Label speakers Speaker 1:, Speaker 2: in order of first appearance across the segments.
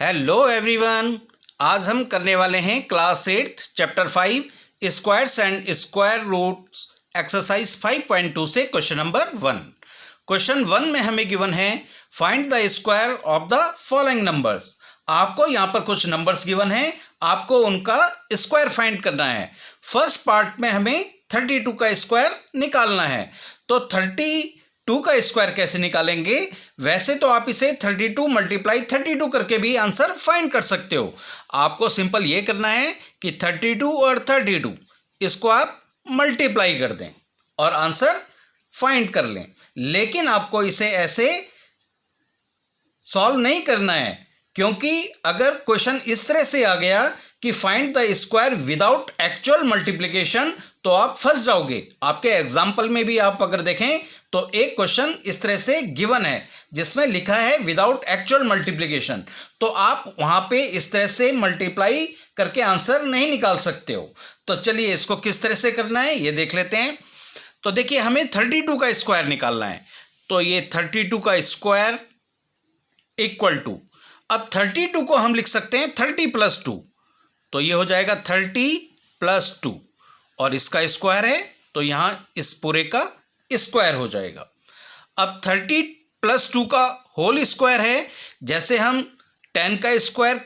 Speaker 1: Hello everyone. आज हम करने वाले हैं class 8 chapter 5 squares and square roots exercise 5.2 से क्वेश्चन नंबर 1। क्वेश्चन 1 में हमें गिवन है find the square of the following numbers. आपको यहाँ पर कुछ नंबर्स गिवन है, आपको उनका स्क्वायर फाइंड करना है। फर्स्ट पार्ट में हमें 32 का स्क्वायर निकालना है। तो 32 का स्क्वायर कैसे निकालेंगे? वैसे तो आप इसे 32 मल्टीप्लाई 32 करके भी आंसर फाइंड कर सकते हो। आपको सिंपल ये करना है कि 32 और 32 इसको आप मल्टीप्लाई कर दें और आंसर फाइंड कर लें। लेकिन आपको इसे ऐसे सॉल्व नहीं करना है, क्योंकि अगर क्वेश्चन इस तरह से आ गया कि find the square without actual multiplication तो आप फंस जाओगे। आपके एग्जाम्पल में भी आप अगर देखें तो एक क्वेश्चन इस तरह से गिवन है जिसमें लिखा है विदाउट एक्चुअल मल्टीप्लिकेशन, तो आप वहां पे इस तरह से मल्टीप्लाई करके आंसर नहीं निकाल सकते हो। तो चलिए इसको किस तरह से करना है ये देख लेते हैं। तो देखिए हमें 32 का स्क्वायर निकालना है। तो ये 32 का स्क्वायर इक्वल टू, अब 32 को हम लिख सकते हैं 30 + 2, तो ये हो जाएगा 30 + 2 और इसका स्क्वायर है तो यहाँ इस पूरे का स्क्वायर हो जाएगा। अब 30 + 2 का होल स्क्वायर है। जैसे हम 10 का स्क्वायर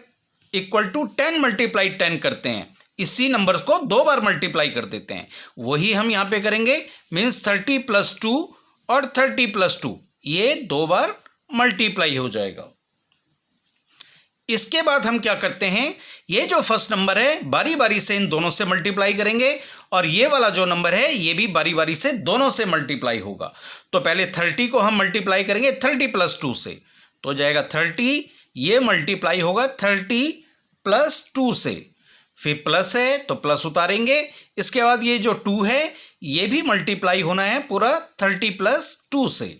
Speaker 1: इक्वल टू 10 मल्टीप्लाई 10 करते हैं, इसी नंबर को 2 बार मल्टीप्लाई कर देते हैं, वही हम यहाँ पे करेंगे। मीन्स 30 + 2 और 30 + 2 ये 2 बार मल्टीप्लाई हो जाएगा। इसके बाद हम क्या करते हैं, ये जो फर्स्ट नंबर है बारी बारी से इन दोनों से मल्टीप्लाई करेंगे और ये वाला जो नंबर है ये भी बारी बारी से दोनों से मल्टीप्लाई होगा। तो पहले 30 को हम मल्टीप्लाई करेंगे 30 + 2 से, तो जाएगा 30, ये मल्टीप्लाई होगा 30 + 2 से, फिर प्लस है तो प्लस उतारेंगे। इसके बाद ये जो 2 है ये भी मल्टीप्लाई होना है पूरा 30 + 2 से।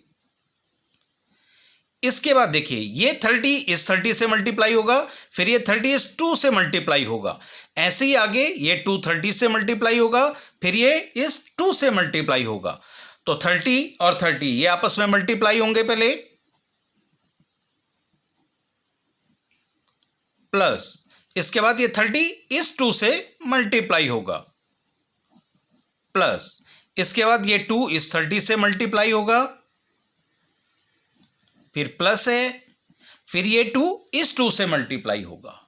Speaker 1: इसके बाद देखिए ये 30 इस 30 से मल्टीप्लाई होगा, फिर ये 30 इस 2 से मल्टीप्लाई होगा। ऐसे ही आगे ये 2 30 से मल्टीप्लाई होगा, फिर ये इस 2 से मल्टीप्लाई होगा। तो 30 और 30 ये आपस में मल्टीप्लाई होंगे पहले, प्लस इसके बाद ये 30 इस 2 से मल्टीप्लाई होगा, प्लस इसके बाद ये 2 इस 30 से मल्टीप्लाई होगा, फिर प्लस है, फिर ये 2 इस 2 से मल्टीप्लाई होगा।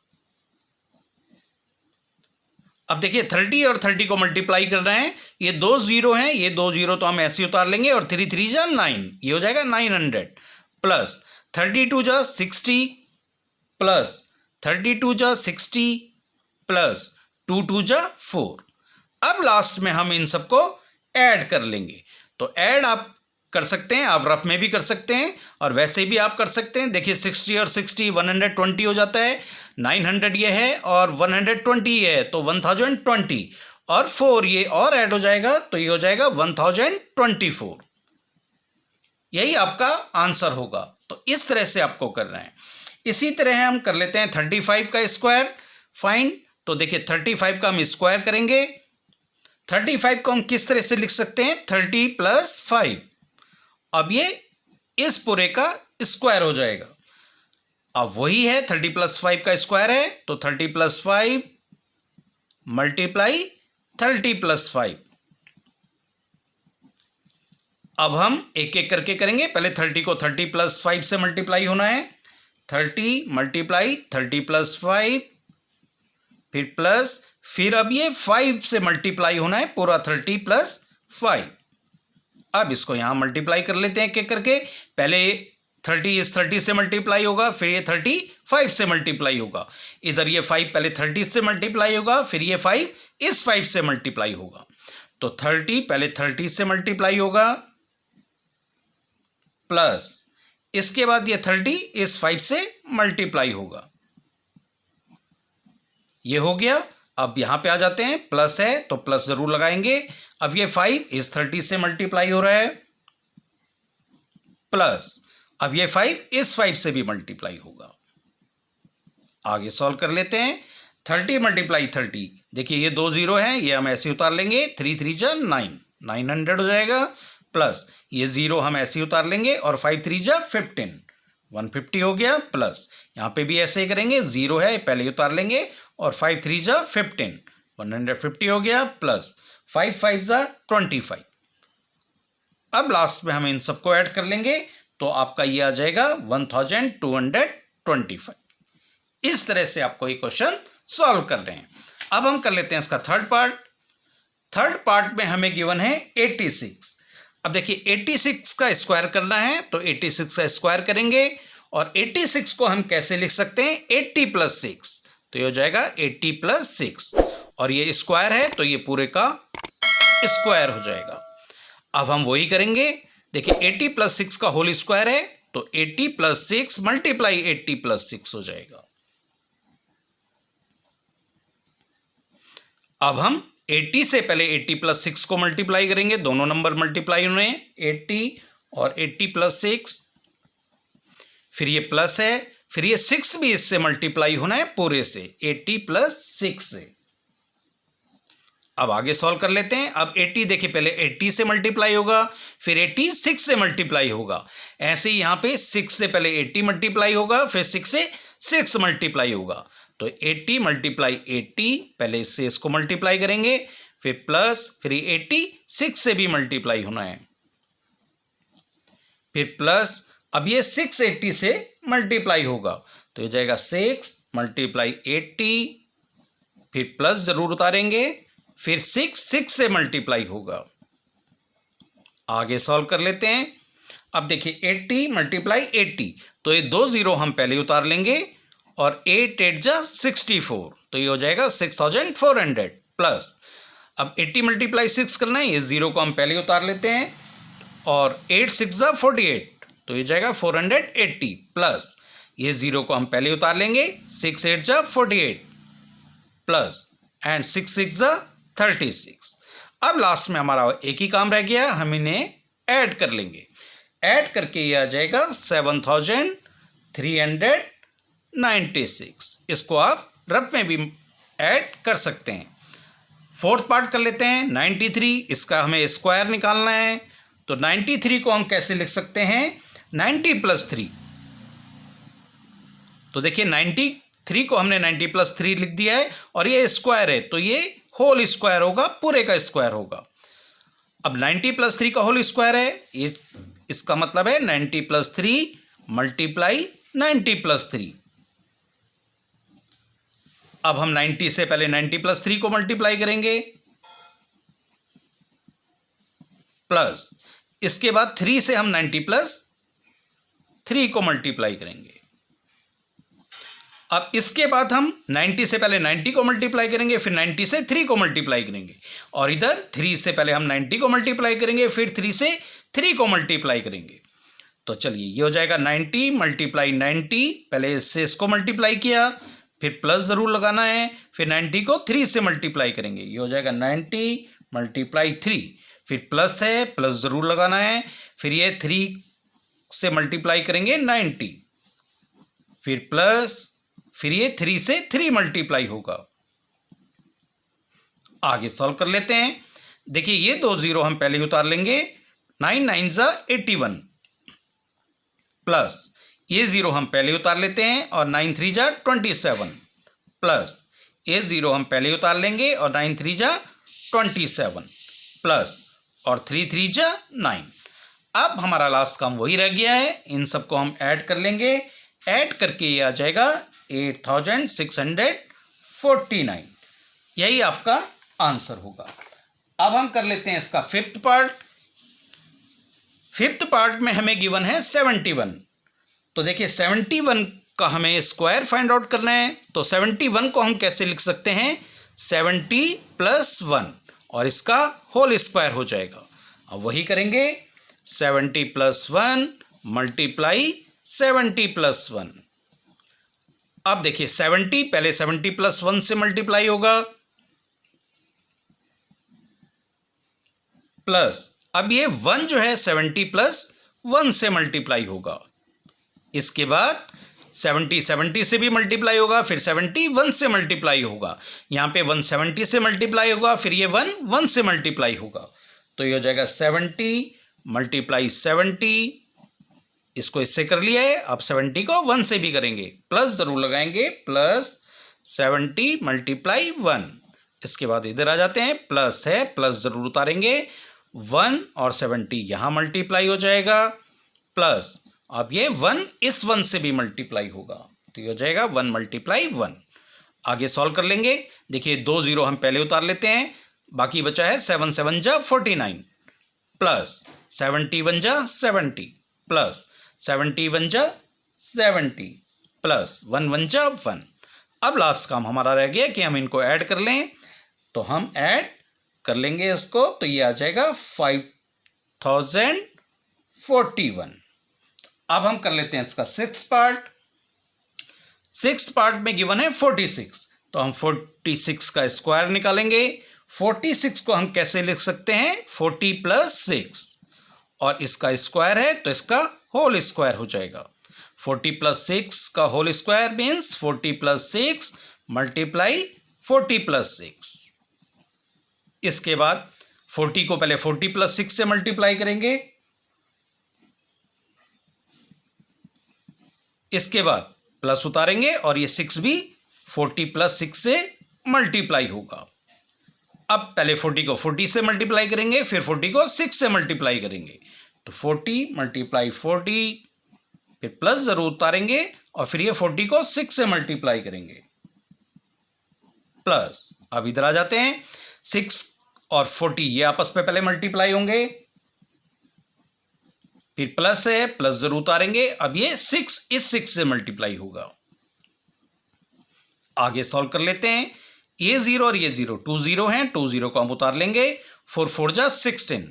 Speaker 1: अब देखिए 30 और 30 को मल्टीप्लाई कर रहे हैं, ये 2 0 हैं, ये 2 0 तो हम ऐसे ही उतार लेंगे और 3 3 जा 9, ये हो जाएगा 900, प्लस 32 जा 60, प्लस 32 जा 60, प्लस 2 2 जा 4। अब लास्ट में हम इन सबको ऐड कर लेंगे। तो ऐड आप कर सकते हैं, आप रफ में भी कर सकते हैं और वैसे भी आप कर सकते हैं। देखिए 60 और 60 120 हो जाता है, 900 ये है और 120 ये है तो 1020 और 4 ये और ऐड हो जाएगा तो ये हो जाएगा 1024। यही आपका आंसर होगा। तो इस तरह से आपको करना है। इसी तरह हम कर लेते हैं 35 का स्क्वायर फाइंड। तो देखिए 35 का हम स्क्वायर करेंगे। 35 को हम किस तरह से लिख सकते हैं, 30 + 5। अब ये इस पूरे का स्क्वायर हो जाएगा। अब वही है 30 + 5 का स्क्वायर है, तो 30 + 5 मल्टीप्लाई 30 + 5। अब हम एक एक करके करेंगे। पहले 30 को 30 + 5 से मल्टीप्लाई होना है, 30 मल्टीप्लाई 30 + 5, फिर प्लस, फिर अब ये 5 से मल्टीप्लाई होना है पूरा 30 + 5। अब इसको यहां मल्टीप्लाई कर लेते हैं एक एक करके। पहले 30 इस 30 से मल्टीप्लाई होगा, फिर ये 30 5 से मल्टीप्लाई होगा। इधर ये 5 पहले 30 से मल्टीप्लाई होगा, फिर ये 5 इस 5 से मल्टीप्लाई होगा। तो 30 पहले 30 से मल्टीप्लाई होगा, प्लस इसके बाद ये 30 इस 5 से मल्टीप्लाई होगा। ये हो गया। अब यहां पे आ जाते हैं, प्लस है तो प्लस जरूर लगाएंगे। अब ये 5 इस 30 से मल्टीप्लाई हो रहा है, प्लस अब ये 5 इस 5 से भी मल्टीप्लाई होगा। आगे सॉल्व कर लेते हैं। 30 × 30, देखिए ये 2 0 हैं, ये हम ऐसे उतार लेंगे, 3 3 जा 9, 900 हो जाएगा, प्लस ये 0 हम ऐसे उतार लेंगे और 5 3 जा 15, 150 हो गया, प्लस यहाँ पे भी ऐसे ही करेंगे, 0 है पहले ही उतार लेंगे, और 5 3 जा 15, 150 हो गया, प्लस 5 5 जा 25। अब लास्ट में हम इन सबको ऐड कर लेंगे तो आपका ये आ जाएगा 1225। इस तरह से आपको ये क्वेश्चन सॉल्व कर रहे हैं। अब हम कर लेते हैं इसका थर्ड पार्ट। थर्ड पार्ट में हमें गिवन है 86। अब देखिए 86 का स्क्वायर करना है तो 86 का स्क्वायर करेंगे, और 86 को हम कैसे लिख सकते हैं, 80 + 6, तो ये हो जाएगा 80 + 6, और ये स्क्वायर है तो ये पूरे का स्क्वायर हो जाएगा। अब हम वही करेंगे, देखिए 80 + 6 का होल स्क्वायर है तो 80 + 6 मल्टीप्लाई 80 + 6 हो जाएगा। अब हम 80 से पहले 80 + 6 को मल्टीप्लाई करेंगे, दोनों नंबर मल्टीप्लाई होने हैं, 80 और 80 + 6, फिर ये प्लस है, फिर ये 6 भी इससे मल्टीप्लाई होना है पूरे से, 80 + 6 से। अब आगे सॉल्व कर लेते हैं। अब 80 देखिए पहले 80 से मल्टीप्लाई होगा, फिर 80 6 से मल्टीप्लाई होगा, ऐसे ही यहाँ पे 6 से पहले 80 मल्टीप्लाई होगा, फिर 6 से 6 मल्टीप्लाई होगा, तो 80 × 80, पहले इससे इसको मल्टीप्लाई करेंगे, फिर प्लस, फिर 80 6 से भी मल्टीप्लाई होना है, फिर प्लस, अब ये 6 80 से मल्टीप्लाई होगा तो ये जाएगा 6 × 80, फिर प्लस जरूर उतारेंगे, फिर 6 6 से मल्टीप्लाई होगा। आगे सॉल्व कर लेते हैं। अब देखिए 80 × 80, तो ये 2 0 हम पहले उतार लेंगे, और 8 8 जा 64, तो ये हो जाएगा 6400, प्लस अब 80 × 6 करना है, ये 0 को हम पहले उतार लेते हैं, और 8 6 जा 48, तो ये जाएगा 480, प्लस ये 0 को हम पहले उतार लेंगे, 6 8 जा 48, प्लस एंड 6 6 जा 36। अब लास्ट में हमारा एक ही काम रह गया, हम इन्हें ऐड कर लेंगे। ऐड करके ये आ जाएगा 7396। इसको आप रफ में भी ऐड कर सकते हैं। फोर्थ पार्ट कर लेते हैं 93। इसका हमें स्क्वायर निकालना है, तो 93 को हम कैसे लिख सकते हैं, 90 + 3। तो देखिए 93 को हमने 90 + 3 लिख दिया है, और ये स्क्वायर है तो ये होल स्क्वायर होगा, पूरे का स्क्वायर होगा। अब 90 + 3 का होल स्क्वायर है, ये इसका मतलब है 90 + 3 मल्टीप्लाई 90 + 3। अब हम 90 से पहले 90 + 3 को मल्टीप्लाई करेंगे, प्लस इसके बाद 3 से हम 90 + 3 को मल्टीप्लाई करेंगे। अब इसके बाद हम 90 से पहले 90 को मल्टीप्लाई करेंगे, फिर 90 से 3 को मल्टीप्लाई करेंगे, और इधर 3 से पहले हम 90 को मल्टीप्लाई करेंगे, फिर 3 से 3 को मल्टीप्लाई करेंगे। तो चलिए ये हो जाएगा 90 × 90, पहले इससे इसको मल्टीप्लाई किया, फिर प्लस ज़रूर लगाना है, फिर 90 को 3 से मल्टीप्लाई करेंगे, ये हो जाएगा 90 × 3, फिर प्लस है, प्लस ज़रूर लगाना है, फिर ये 3 से मल्टीप्लाई करेंगे 90, फिर प्लस, फिर ये 3 से 3 मल्टीप्लाई होगा। आगे सॉल्व कर लेते हैं। देखिए ये 2 0 हम पहले ही उतार लेंगे, 9 9 जा 81, प्लस ये 0 हम पहले उतार लेते हैं, और 9 3 जा 27, प्लस ये 0 हम पहले उतार लेंगे, और 9 3 जा 27, प्लस और 3 3 जा 9। अब हमारा लास्ट काम वही रह गया है, इन सबको हम ऐड कर लेंगे। ऐड करके ये आ जाएगा 8649। यही आपका आंसर होगा। अब हम कर लेते हैं इसका फिफ्थ पार्ट। फिफ्थ पार्ट में हमें गिवन है 71। तो देखिए 71 का हमें स्क्वायर फाइंड आउट करना है, तो 71 को हम कैसे लिख सकते हैं, 70 + 1, और इसका होल स्क्वायर हो जाएगा। अब वही करेंगे, 70 + 1 मल्टीप्लाई 70 + 1। अब देखिए 70 पहले 70 + 1 से मल्टीप्लाई होगा, प्लस अब ये 1 जो है 70 + 1 से मल्टीप्लाई होगा। इसके बाद 70 70 से भी मल्टीप्लाई होगा, फिर 70 1 से मल्टीप्लाई होगा, यहाँ पे 1 70 से मल्टीप्लाई होगा, फिर ये 1 1 से मल्टीप्लाई होगा। तो ये हो जाएगा 70 × 70, इसको इससे कर लिया है, अब 70 को 1 से भी करेंगे, प्लस ज़रूर लगाएंगे, प्लस 70 मल्टीप्लाई 1। इसके बाद इधर आ जाते हैं, प्लस है, प्लस ज़रूर उतारेंगे, 1 और 70 यहाँ मल्टीप्लाई हो जाएगा, प्लस अब ये 1 इस 1 से भी मल्टीप्लाई होगा, तो ये हो जाएगा 1 मल्टीप्लाई 1। आगे सॉल्व कर लेंगे। देखिए 2 0 हम पहले उतार लेते हैं, बाकी बचा है 7 7 जा 49 प्लस 71 जा 70 प्लस 71 जा 70 प्लस 1 1 जा 1। अब लास्ट काम हमारा रह गया कि हम इनको ऐड कर लें, तो हम ऐड कर लेंगे इसको, तो ये आ जाएगा 5041। अब हम कर लेते हैं इसका 6th पार्ट। 6th पार्ट में गिवन है 46, तो हम 46 का स्क्वायर निकालेंगे। 46 को हम कैसे लिख सकते हैं, 40 प्लस 6, और इसका स्क्वायर है तो इसका होल स्क्वायर हो जाएगा। 40 प्लस 6 का whole square means 40 plus 6 multiply 40 plus 6। इसके बाद 40 को पहले 40 प्लस 6 से मल्टीप्लाई करेंगे, इसके बाद प्लस उतारेंगे और ये 6 भी 40 प्लस 6 से मल्टीप्लाई होगा। अब पहले 40 को 40 से मल्टीप्लाई करेंगे, फिर 40 को 6 से मल्टीप्लाई करेंगे, तो 40 मल्टीप्लाई 40, फिर प्लस जरूर उतारेंगे और फिर ये 40 को 6 से मल्टीप्लाई करेंगे, प्लस अब इधर आ जाते हैं, 6 और 40 ये आपस में पहले मल्टीप्लाई होंगे, फिर प्लस है, प्लस जरूर उतारेंगे, अब ये 6 इस 6 से मल्टीप्लाई होगा। आगे सॉल्व कर लेते हैं, ये 0 और ये 0 2 0 हैं, 2 0 को हम उतार लेंगे, 4 4 जा 16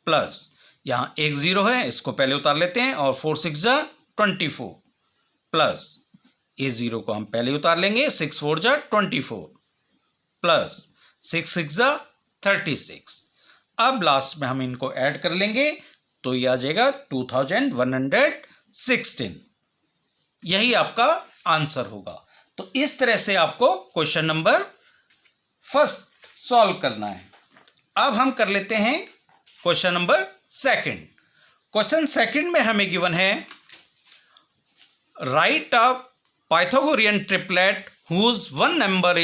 Speaker 1: प्लस यहाँ एक 0 है, इसको पहले उतार लेते हैं, और 4 6 जा 24 प्लस ये 0 को हम पहले उतार लेंगे, 6 4 जा 24 प्लस 6 6 जा 36। अब लास्ट में हम इनको ऐड कर लेंगे, तो ये आ जाएगा 2116। यही आपका आंसर होगा। तो इस तरह से आपको क्वेश्चन नंबर फर्स्ट सॉल्व करना है। अब हम कर लेते हैं question number second. Question second में हमें गिवन है write a Pythagorean triplet whose one member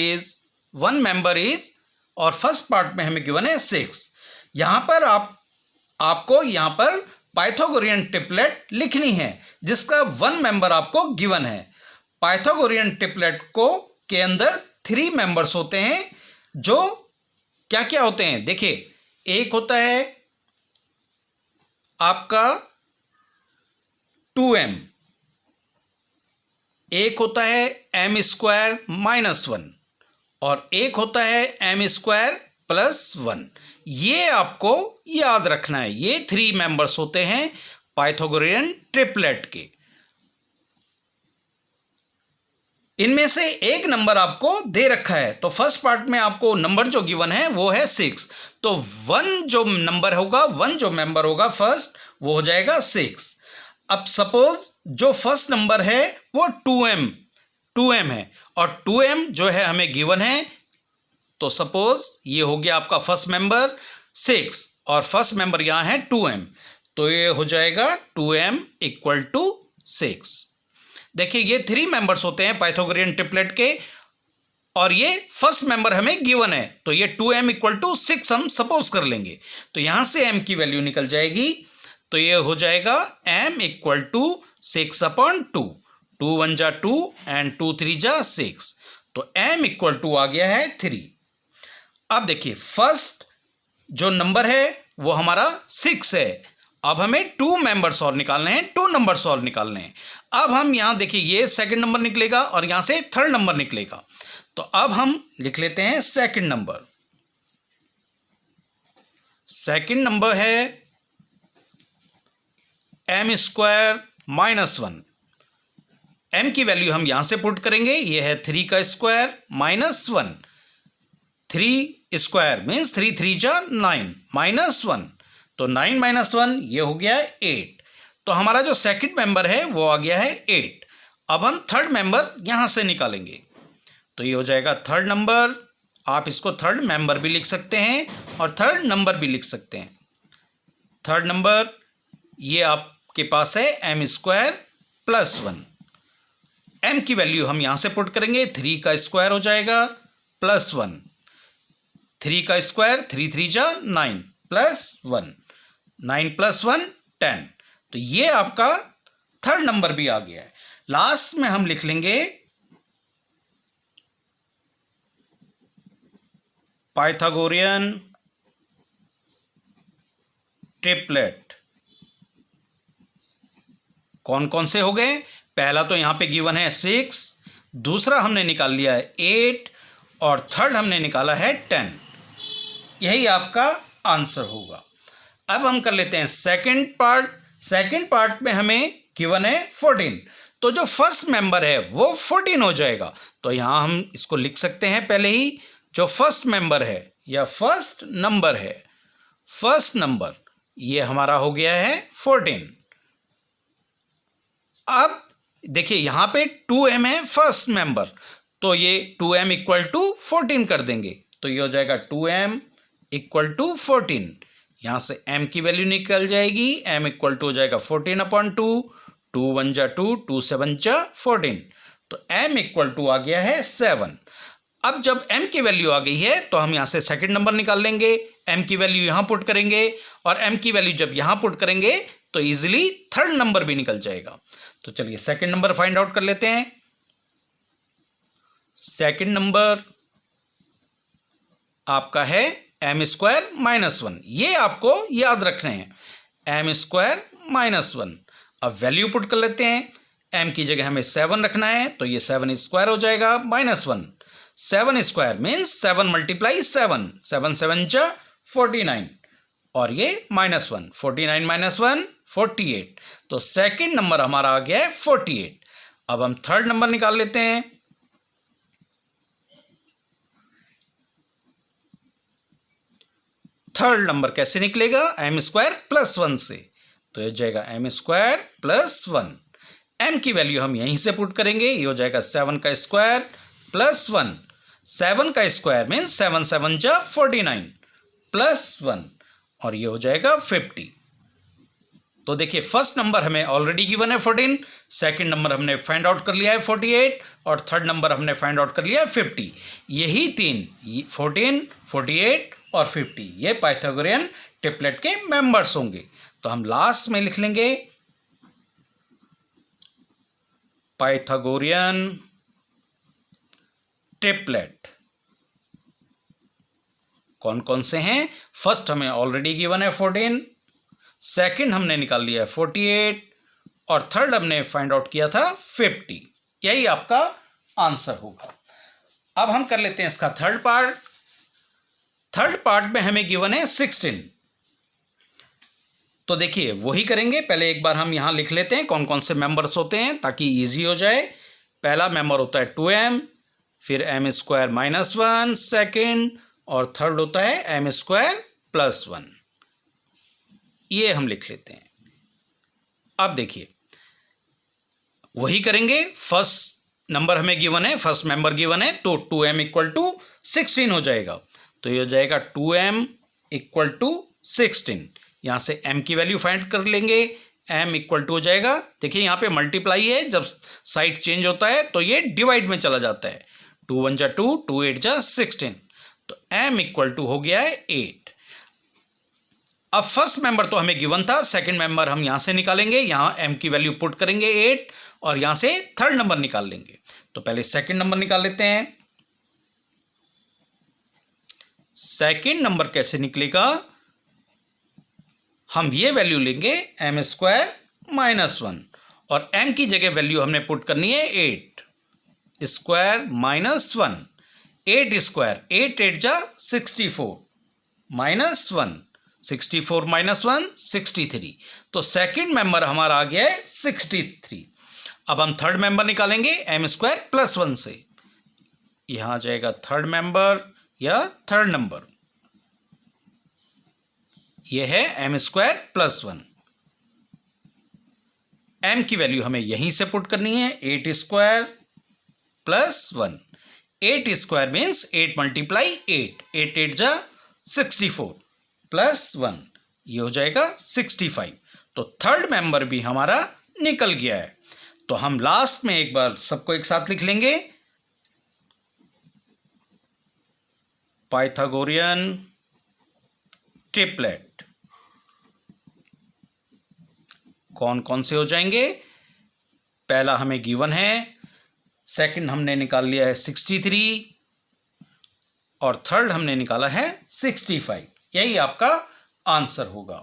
Speaker 1: is, और फर्स्ट पार्ट में हमें गिवन है 6। यहां पर आपको यहां पर पाइथागोरियन ट्रिपलेट लिखनी है जिसका वन मेंबर आपको गिवन है। पाइथागोरियन ट्रिपलेट को के अंदर 3 मेंबर्स होते हैं, जो क्या क्या होते हैं देखिए, एक होता है आपका 2m, एक होता है m स्क्वायर माइनस 1, और एक होता है m स्क्वायर प्लस 1। ये आपको याद रखना है, ये 3 मेंबर्स होते हैं पाइथागोरियन ट्रिपलेट के। इनमें से एक नंबर आपको दे रखा है, तो फर्स्ट पार्ट में आपको नंबर जो गिवन है वो है 6, तो 1 जो नंबर होगा, 1 जो मेंबर होगा फर्स्ट, वो हो जाएगा 6। अब सपोज जो फर्स्ट नंबर है वो 2m है, और 2m जो है हमें गिवन है, तो सपोज ये हो गया आपका फर्स्ट मेंबर 6 और फर्स्ट मेंबर यहां है 2m, तो ये हो जाएगा 2m इक्वल टू 6। देखिए ये 3 मेंबर्स होते हैं पाइथागोरियन ट्रिपलेट के, और ये फर्स्ट मेंबर हमें गिवन है, तो ये 2m इक्वल टू 6 हम सपोज कर लेंगे, तो यहां से m की वैल्यू निकल जाएगी, तो ये हो जाएगा m इक्वल टू 6/2, 2 1 जा 2 एंड 2 3 जा 6, तो m इक्वल टू आ गया है 3। अब देखिए फर्स्ट जो नंबर है वो हमारा 6 है, अब हमें 2 मेंबर्स और निकालने हैं, 2 नंबर्स और निकालने हैं। अब हम यहां देखिए ये सेकंड नंबर निकलेगा और यहां से थर्ड नंबर निकलेगा, तो अब हम लिख लेते हैं सेकंड नंबर। सेकंड नंबर है m स्क्वायर माइनस 1, m की वैल्यू हम यहां से पुट करेंगे, ये है 3 का स्क्वायर माइनस 1, 3 स्क्वायर मीन्स 3 3 जा 9 माइनस 1, तो 9 माइनस 1 ये हो गया 8, तो हमारा जो सेकंड मेंबर है वो आ गया है 8। अब हम थर्ड मेंबर यहां से निकालेंगे, तो ये हो जाएगा थर्ड नंबर, आप इसको थर्ड मेंबर भी लिख सकते हैं और थर्ड नंबर भी लिख सकते हैं। थर्ड नंबर ये आप आपके पास है एम स्क्वायर प्लस 1। एम की वैल्यू हम यहां से पुट करेंगे, 3 का स्क्वायर हो जाएगा प्लस 1, 3 का स्क्वायर 3 3 जा 9 प्लस 1, 9 प्लस 1 10। तो ये आपका थर्ड नंबर भी आ गया है। लास्ट में हम लिख लेंगे पाइथागोरियन ट्रिपलेट। कौन कौन से हो गए? पहला तो यहां पे गिवन है 6, दूसरा हमने निकाल लिया है 8 और थर्ड हमने निकाला है 10। यही आपका आंसर होगा। अब हम कर लेते हैं सेकंड पार्ट। सेकंड पार्ट में हमें गिवन है 14, तो जो फर्स्ट मेंबर है वो 14 हो जाएगा। तो यहां हम इसको लिख सकते हैं पहले ही, जो फर्स्ट मेंबर है या फर्स्ट नंबर है, फर्स्ट नंबर ये हमारा हो गया है 14। अब देखिए यहां पे 2m है फर्स्ट मेंबर, तो ये 2m इक्वल टू 14 कर देंगे, तो ये हो जाएगा 2m इक्वल टू 14। यहां से m की वैल्यू निकल जाएगी, m इक्वल टू हो जाएगा 14/2, 2 1 जा 2, 2 7 जा 14, तो m इक्वल टू आ गया है 7। अब जब m की वैल्यू आ गई है तो हम यहां से सेकंड नंबर निकाल लेंगे, m की वैल्यू यहां पुट करेंगे और m की वैल्यू जब यहां पुट करेंगे तो इजीली थर्ड नंबर भी निकल जाएगा। तो चलिए सेकंड नंबर फाइंड आउट कर लेते हैं। सेकंड नंबर आपका है m स्क्वायर माइनस 1। ये आपको याद रखने हैं, m स्क्वायर माइनस 1। अब वैल्यू पुट कर लेते हैं, m की जगह हमें 7 रखना है, तो ये 7 स्क्वायर हो जाएगा माइनस 1। 7 स्क्वायर मीन्स 7 मल्टीप्लाई 7, 7 7 जा 49 और ये माइनस 1, 49 माइनस 1 48। तो सेकंड नंबर हमारा आ गया है 48। अब हम थर्ड नंबर निकाल लेते हैं। थर्ड नंबर कैसे निकलेगा? m स्क्वायर प्लस 1 से, तो ये हो जाएगा m स्क्वायर प्लस 1। m की वैल्यू हम यहीं से पुट करेंगे, ये हो जाएगा 7 का स्क्वायर प्लस 1। 7 का स्क्वायर मीन्स 7 7 जा 49 प्लस 1 और ये हो जाएगा 50। तो देखिए फर्स्ट नंबर हमें ऑलरेडी गिवन है 14, सेकंड नंबर हमने फाइंड आउट कर लिया है 48 और थर्ड नंबर हमने फाइंड आउट कर लिया है 50। यही तीन 14, 48 और 50 ये पाइथागोरियन ट्रिपलेट के मेंबर्स होंगे। तो हम लास्ट में लिख लेंगे पाइथागोरियन ट्रिपलेट। कौन कौन से हैं? फर्स्ट हमें ऑलरेडी गिवन है 14, सेकंड हमने निकाल लिया है 48 और थर्ड हमने फाइंड आउट किया था 50। यही आपका आंसर होगा। अब हम कर लेते हैं इसका थर्ड पार्ट। थर्ड पार्ट में हमें गिवन है 16, तो देखिए वही करेंगे। पहले एक बार हम यहां लिख लेते हैं कौन कौन से मेंबर्स होते हैं ताकि इजी हो जाए। पहला मेंबर होता है 2m, फिर m स्क्वायर माइनस 1 सेकेंड और थर्ड होता है m स्क्वायर प्लस 1। ये हम लिख लेते हैं। अब देखिए वही करेंगे, फर्स्ट नंबर हमें गिवन है, फर्स्ट मेंबर गिवन है, तो 2m इक्वल टू 16 हो जाएगा। तो ये हो जाएगा 2m इक्वल टू 16। यहां से m की वैल्यू फाइंड कर लेंगे, m इक्वल टू हो जाएगा, देखिए यहां पे मल्टीप्लाई है, जब साइड चेंज होता है तो ये डिवाइड में चला जाता है। 2 1 जा 2, 2 8 जा 16, तो m इक्वल टू हो गया है 8। अब फर्स्ट मेंबर तो हमें गिवन था, सेकंड मेंबर हम यहां से निकालेंगे, यहां m की वैल्यू पुट करेंगे 8 और यहां से थर्ड नंबर निकाल लेंगे। तो पहले सेकंड नंबर निकाल लेते हैं। सेकंड नंबर कैसे निकलेगा? हम ये वैल्यू लेंगे m स्क्वायर माइनस 1 और m की जगह वैल्यू हमने पुट करनी है 8 स्क्वायर माइनस 1। 8 स्क्वायर 8 8 जा 64 माइनस 1, 64 माइनस 1 63। तो सेकंड मेंबर हमारा आ गया है 63। अब हम थर्ड मेंबर निकालेंगे m स्क्वायर प्लस 1 से, यहां आ जाएगा थर्ड मेंबर या थर्ड नंबर, यह है m स्क्वायर प्लस 1। m की वैल्यू हमें यहीं से पुट करनी है, 8 square plus 1। 8 square means 8 multiply 8, 8 8 जा 64 प्लस 1, ये हो जाएगा 65। तो थर्ड मेंबर भी हमारा निकल गया है। तो हम लास्ट में एक बार सबको एक साथ लिख लेंगे, पाइथागोरियन ट्रिपलेट। कौन कौन से हो जाएंगे? पहला हमें गिवन है, सेकंड हमने निकाल लिया है 63 और थर्ड हमने निकाला है 65। यही आपका आंसर होगा।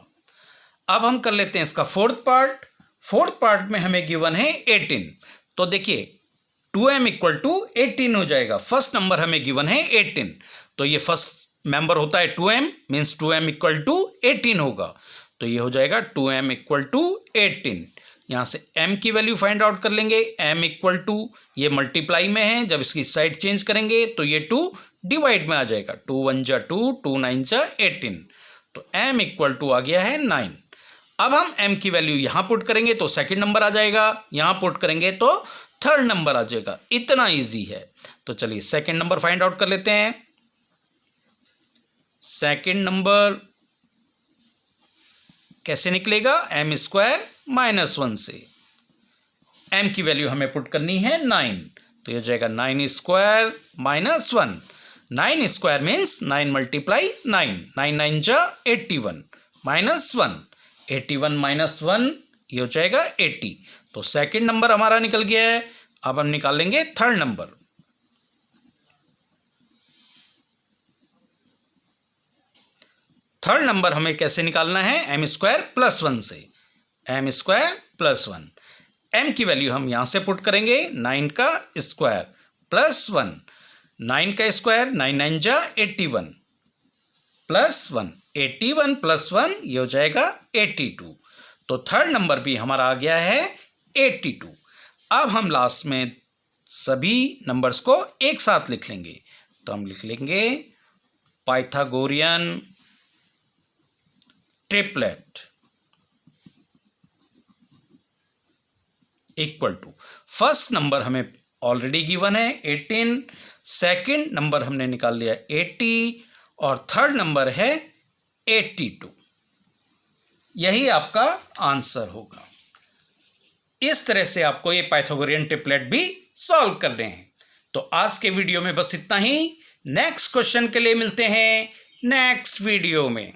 Speaker 1: अब हम कर लेते हैं इसका फोर्थ पार्ट। फोर्थ पार्ट में हमें गिवन है 18। तो देखिए 2m इक्वल टू 18 हो जाएगा। फर्स्ट नंबर हमें गिवन है 18, तो ये फर्स्ट मेंबर होता है 2m, means 2m equal to 18 होगा। तो ये हो जाएगा 2m इक्वल टू 18। यहाँ से m की वैल्यू फाइंड आउट कर लेंगे। m इक्वल टू, ये मल्टीप्लाई में है, जब इसकी साइड चेंज करेंगे तो ये 2 डिवाइड में आ जाएगा। 2 1 जा 2, 2 9 जा 18। तो m इक्वल टू आ गया है 9। अब हम m की वैल्यू यहाँ पुट करेंगे तो सेकंड नंबर आ जाएगा, यहाँ पुट करेंगे तो थर्ड नंबर आ जाएगा। इतना इजी है। तो चलिए सेकंड नंबर फाइंड आउट कर लेते हैं। सेकंड नंबर कैसे निकलेगा? m स्क्वायर माइनस 1 से। m की वैल्यू हमें पुट करनी है 9, तो ये हो जाएगा 9 square minus 1। 9 square means 9 multiply 9, 9 9 जा 81 माइनस 1। 81 माइनस 1 ये हो जाएगा 80। तो सेकंड नंबर हमारा निकल गया है। अब हम निकाल लेंगे थर्ड नंबर। थर्ड नंबर हमें कैसे निकालना है? m स्क्वायर प्लस 1 से। m स्क्वायर प्लस 1, m की वैल्यू हम यहां से पुट करेंगे 9 का स्क्वायर प्लस 1। 9 का स्क्वायर 9 9 जा 81 प्लस 1। 81 प्लस 1 ये हो जाएगा 82। तो थर्ड नंबर भी हमारा आ गया है 82। अब हम लास्ट में सभी नंबर्स को एक साथ लिख लेंगे। तो हम लिख लेंगे Pythagorean triplet equal to, first number हमें ऑलरेडी गिवन है 18, सेकंड नंबर हमने निकाल लिया 80 और थर्ड नंबर है 82। यही आपका आंसर होगा। इस तरह से आपको ये पाइथागोरियन ट्रिपलेट भी सॉल्व करने हैं। तो आज के वीडियो में बस इतना ही। नेक्स्ट क्वेश्चन के लिए मिलते हैं नेक्स्ट वीडियो में।